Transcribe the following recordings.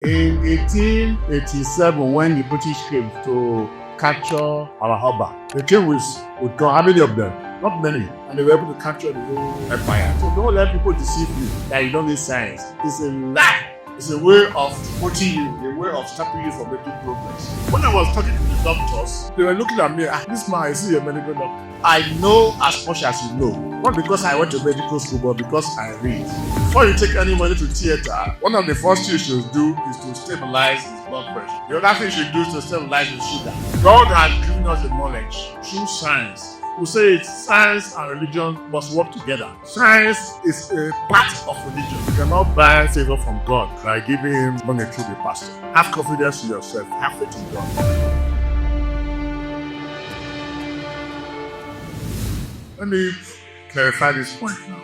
In 1887, when the British came to capture our harbor, they came with how many of them? Not many. And they were able to capture the whole empire. So don't let people deceive you that you don't need science. It's a lie. It's a way of putting you, a way of stopping you from making progress. When I was talking to the doctors, they were looking at me, this man, is he a medical doctor? I know as much as you know. Not because I went to medical school, but because I read. Before you take any money to theater, one of the first things you should do is to stabilize his blood pressure. The other thing you should do is to stabilize his sugar. God has given us the knowledge through science. We say it's science and religion must work together. Science is a part of religion. You cannot buy favor from God by giving him money through the pastor. Have confidence in yourself. Have faith in God. Let me clarify this point now.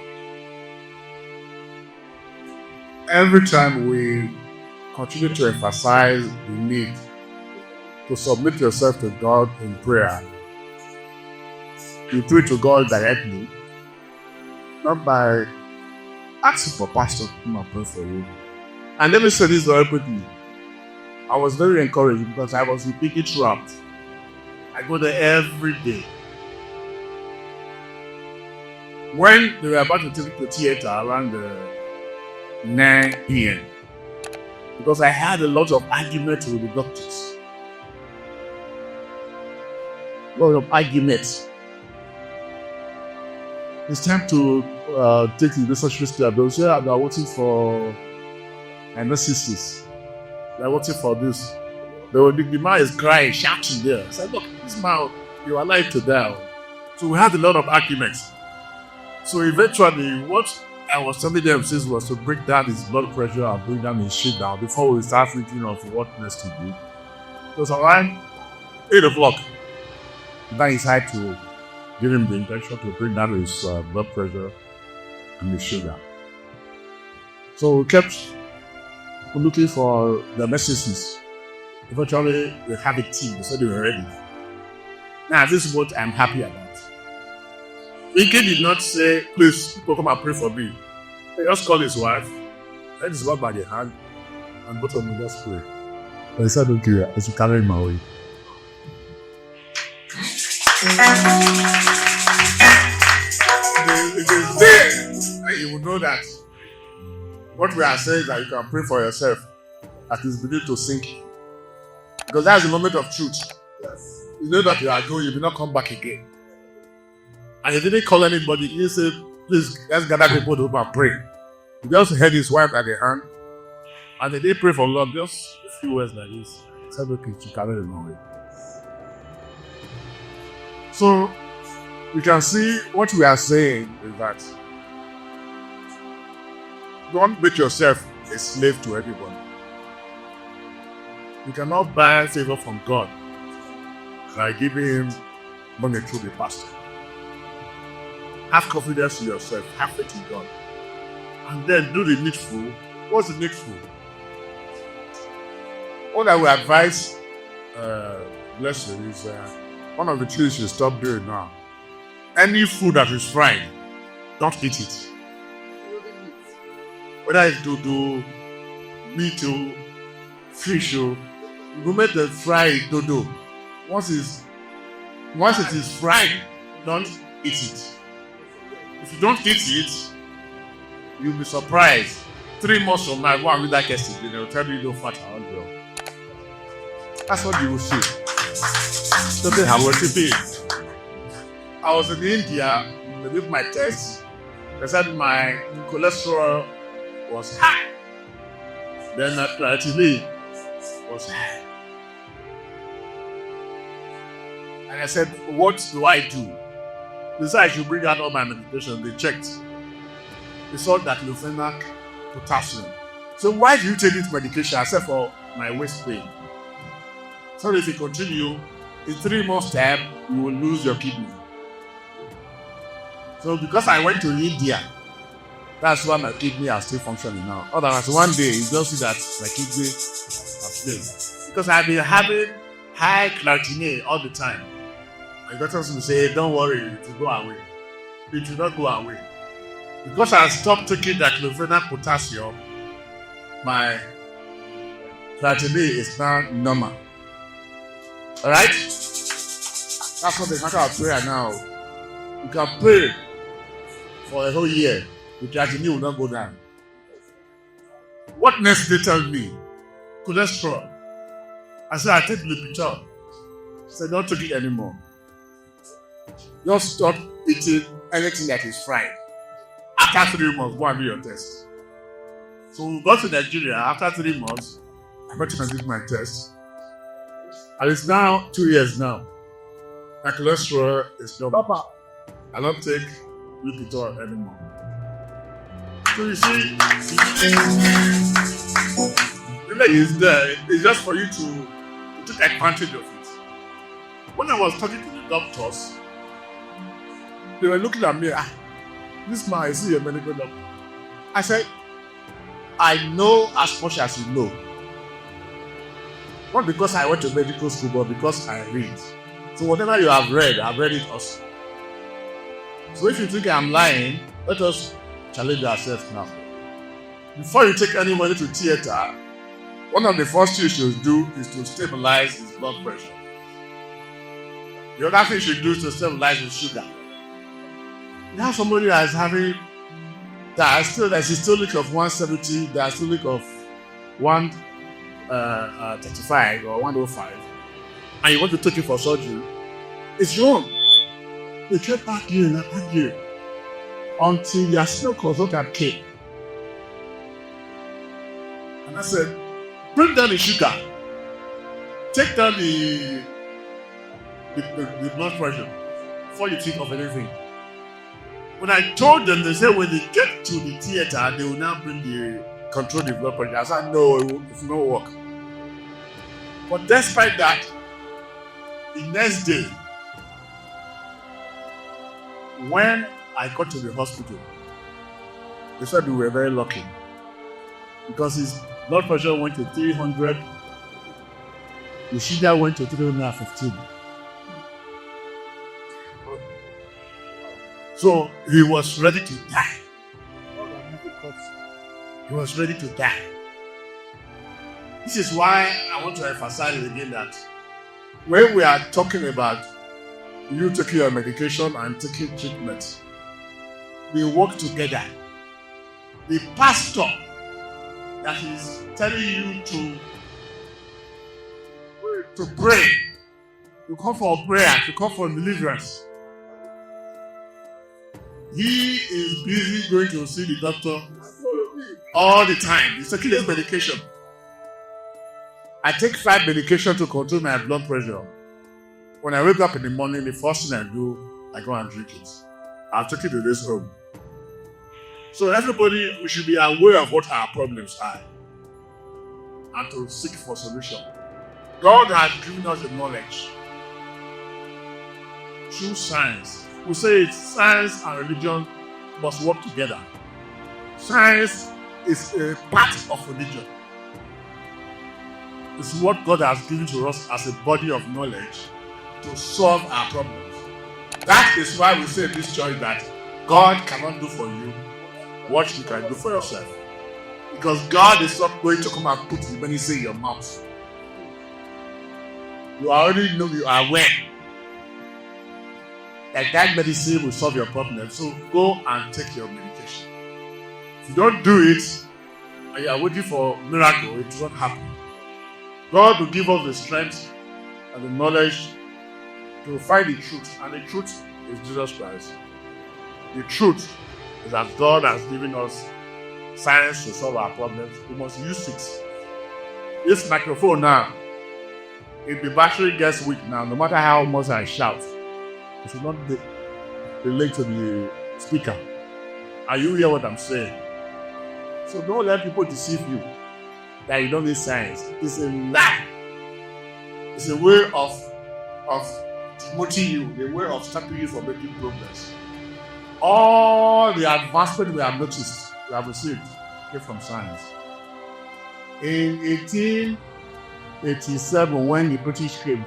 Every time we continue to emphasize the need to submit yourself to God in prayer, you pray to God directly, not by asking for pastor to come and pray for you. And let me say this very quickly. I was very encouraged because I was repeating throughout. I go there every day. When they were about to take the theater around 9 p.m., because I had a lot of arguments with the doctors. A lot of arguments. It's time to take the necessary step. They will say they are waiting for anesthesis. They are waiting for this. The man is crying, shouting there. I said, look, this man, you are alive to die. So we had a lot of arguments. So eventually, what I was telling them since was to break down his blood pressure and bring down his shit down before we start thinking of what next to do. It was around 8 o'clock. Then he decided to give him the intention to bring down his blood pressure and his sugar. So we kept looking for the messages. Eventually, we had a team. They said they were ready. Now, this is what I'm happy about. Ike did not say, please, people come and pray for me. He just called his wife, held his wife by the hand, and both of them just pray. But he said, okay, I should carry him away. It is there, and you will know that what we are saying is that you can pray for yourself as it's beginning to sink. Because that's the moment of truth. Yes. You know that you are going, you will not come back again. And he didn't call anybody. He said, please, let's gather people to come and pray. He just held his wife at the hand. And they didn't pray for long, just a few words like this. He said, okay, to carry him away. So, you can see what we are saying is that don't make yourself a slave to everybody. You cannot buy favor from God by giving him money through the pastor. Have confidence in yourself. Have faith in God. And then do the needful. What's the needful? What I will advise, blessed, is one of the things you stop doing now. Any food that is fried, don't eat it. Whether it's dodo, meat, fish, you make the fried dodo. Once it is fried, don't eat it. If you don't eat it, you'll be surprised. 3 months from now, go and read that yesterday, they'll tell you don't fat around you. That's what you will see. Something happened to me. I was in India, they did my test. They said my cholesterol was high. Then creatinine was high. And I said, what do I do? They said I should bring out all my medication. They checked. They saw that diclofenac, potassium. So why do you take this medication? I said for my waist pain. So if you continue, in 3 months' time, you will lose your kidney. So because I went to India, that's why my kidney are still functioning now. Otherwise, one day you just see that my kidney has failed. Because I've been having high creatinine all the time. My doctors will say, don't worry, it will go away. It will not go away. Because I stopped taking diclofenac potassium, my Creatinine is now normal. Alright? That's not the matter of prayer now. You can pray for a whole year. The creatinine will not go down. What next they tell me? Cholesterol. I said, I take Lipitor. I said, don't take it anymore. Just stop eating anything that is fried. After 3 months, go and do your test. So we got to Nigeria after 3 months. I went to do my test. And it's now 2 years now. My cholesterol is normal. I don't take Lipitor anymore. So you see, the thing is there. It's just for you to take advantage of it. When I was talking to the doctors, they were looking at me. This man, is he a medical doctor? I said, I know as much as you know. Not because I went to medical school, but because I read. So whatever you have read, I've read it also. So if you think I'm lying, let us challenge ourselves now. Before you take any money to theater, one of the first things you should do is to stabilize his blood pressure. The other thing you should do is to stabilize his sugar. Now somebody that is having systolic of 170, diastolic of 135 or 105, and you want to take it for surgery, it's wrong. They kept arguing and arguing until their senior consultant came. And I said, bring down the sugar, take down the blood pressure before you think of anything. When I told them, they said when they get to the theater, they will now control the blood pressure. I said, no, it will not work. But despite that, the next day, when I got to the hospital, they said we were very lucky because his blood pressure went to 300, the sugar went to 315. So he was ready to die. He was ready to die. This is why I want to emphasize again that when we are talking about you taking your medication and taking treatment, we work together. The pastor that is telling you to pray, to come for prayer, to come for deliverance, he is busy going to see the doctor all the time. He's taking his medication. I take 5 medications to control my blood pressure. When I wake up in the morning, the first thing I do, I go and drink it. I'll take it to this home. So everybody, we should be aware of what our problems are and to seek for solution. God has given us the knowledge through science. We say science and religion must work together. Science is a part of religion. It's what God has given to us as a body of knowledge to solve our problems. That is why we say in this church that God cannot do for you what you can do for yourself. Because God is not going to come and put the medicine in your mouth. You already know, you are aware that medicine will solve your problem. So go and take your medication. If you don't do it and you are waiting for a miracle, it will not happen. God will give us the strength and the knowledge to find the truth. And the truth is Jesus Christ. The truth is that God has given us science to solve our problems. We must use it. This microphone now, if the battery gets weak now, no matter how much I shout, it should not relate to the speaker. And you hear what I'm saying. So don't let people deceive you that you don't need science. It's a lie. It's a way of demoting you, a way of stopping you from making progress. All the advancement we have noticed, we have received, came from science. In 1887, when the British came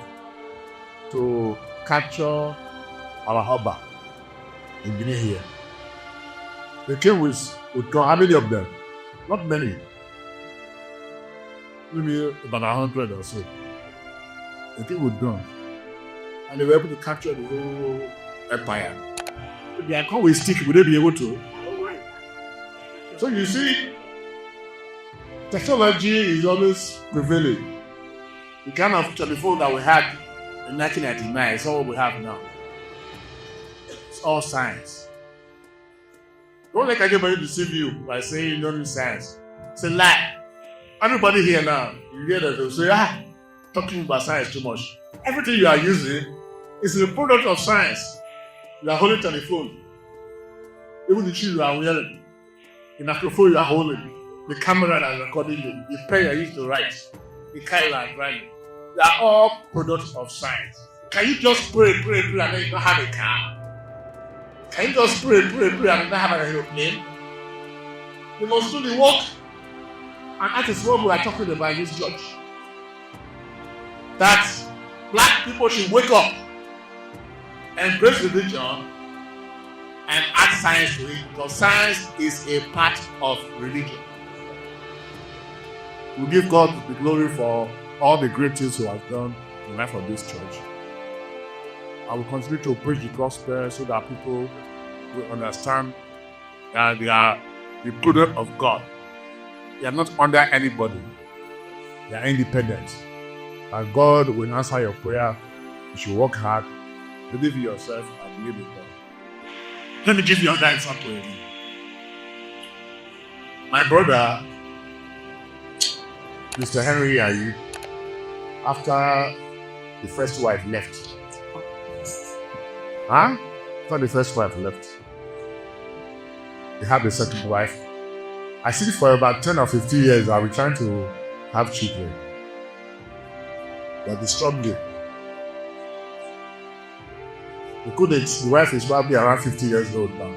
to capture our harbor in Guinea here, they came with how many of them? Not many. maybe about 100 or so. The thing was done. And they were able to capture the whole empire. If they had come with stick, would they be able to? So you see, technology is always prevailing. The kind of telephone that we had in 1999 is all we have now. It's all science. Don't let anybody deceive you by saying you don't need science. It's a lie. Everybody here now, you hear that they'll say, talking about science too much. Everything you are using is a product of science. You are holding telephone. Even the shoes you are wearing, the microphone you are holding, the camera that is recording you, the pen you are using to write, the car you are driving. They are all products of science. Can you just pray, and then you don't have a car? Can you just pray, and then not have an aeroplane? You must do the work. And that is what we are talking about in this church. That black people should wake up, embrace religion, and add science to it, because science is a part of religion. We give God the glory for all the great things He has done in the life of this church. I will continue to preach the gospel so that people will understand that they are the product of God. They are not under anybody. They are independent. And God will answer your prayer. You should work hard, believe in yourself, and believe in God. Let me give you another example again. My brother, Mr. Henry Iyayi, after the first wife left. After the first wife left, he had the second wife. I think for about 10 or 15 years, I was trying to have children. But they stopped me. They couldn't. The wife is probably around 50 years old now.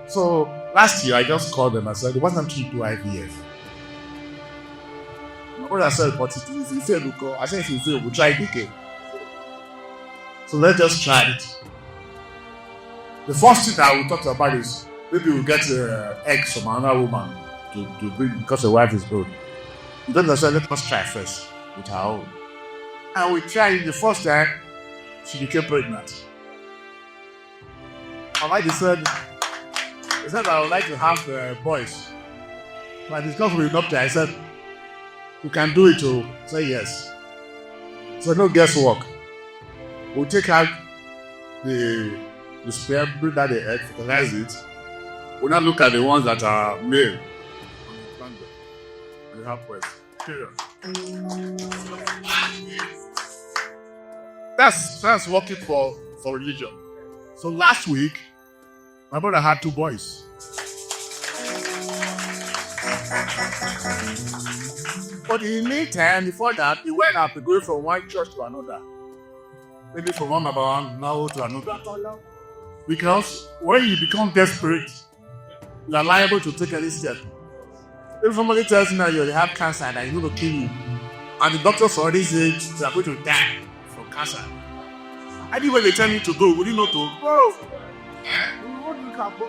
So last year, I just called them and said, why don't you do IVF? My brother said, but if you fail, we'll go. I said, if you fail, we'll try it again. So let's just try it. The first thing that we talked about is maybe we'll get eggs from another woman to bring because the wife is old. Then they said, let us try first with her own. And we tried the first time, she became pregnant. And I said, I would like to have boys. So I discussed with the doctor. I said, you can do it too. Say yes. So no guesswork. We'll take out the sperm, bring out the egg, fertilize it. We'll not look at the ones that are male. And have boys. That's working for religion. So last week, my brother had 2 boys. But in the meantime, before that, he went up to go from one church to another. Maybe from one now to another. Because when you become desperate, you are liable to take any step. If somebody tells you that you have cancer and it's going to kill you, and the doctors already say you are going to die from cancer, anyway they tell you to go, would you not to go? What do you can go?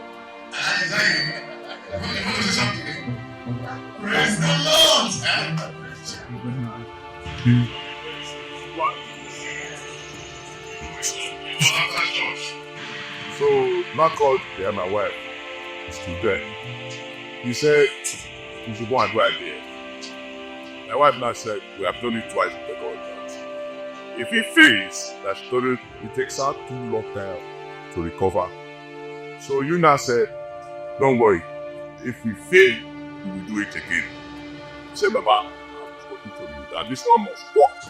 Praise the Lord! So, not called my wife. It's too dead. He said, you should go and do IVF. My wife now said, we have done it twice with the God. If he fails, that she told it takes her too long time to recover. So you now said, don't worry. If we fail, we will do it again. He said, Baba, I'm talking to you that this one must work.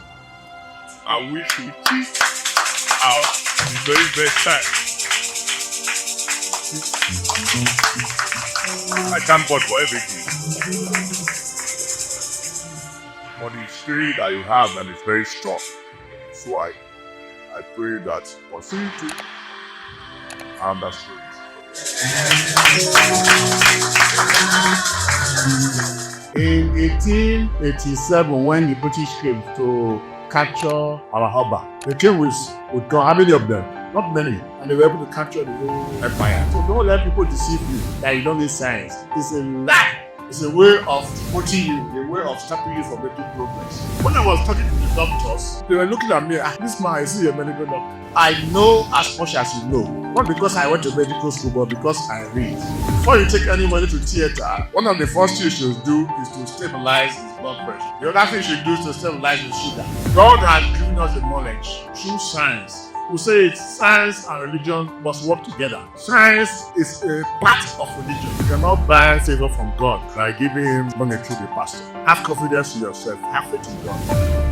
And we should teach our the very best time. I thank God for everything. For the spirit that you have that is very strong. So I pray that continue to understand. In 1887, when the British came to capture our harbor, they came with how many of them? Not many, and they were able to capture the whole empire. So don't let people deceive you that you don't need science. It's a lie. It's a way of promoting you, a way of stopping you from making progress. When I was talking to the doctors, they were looking at me, this man, is he a medical doctor? I know as much as you know. Not because I went to medical school, but because I read. Before you take anybody to theater, one of the first things you should do is to stabilize his blood pressure. The other thing you should do is to stabilize his sugar. God has given us the knowledge through science. We say it, science and religion must work together. Science is a part of religion. You cannot buy favor from God by giving him money through the pastor. Have confidence in yourself. Have faith in God.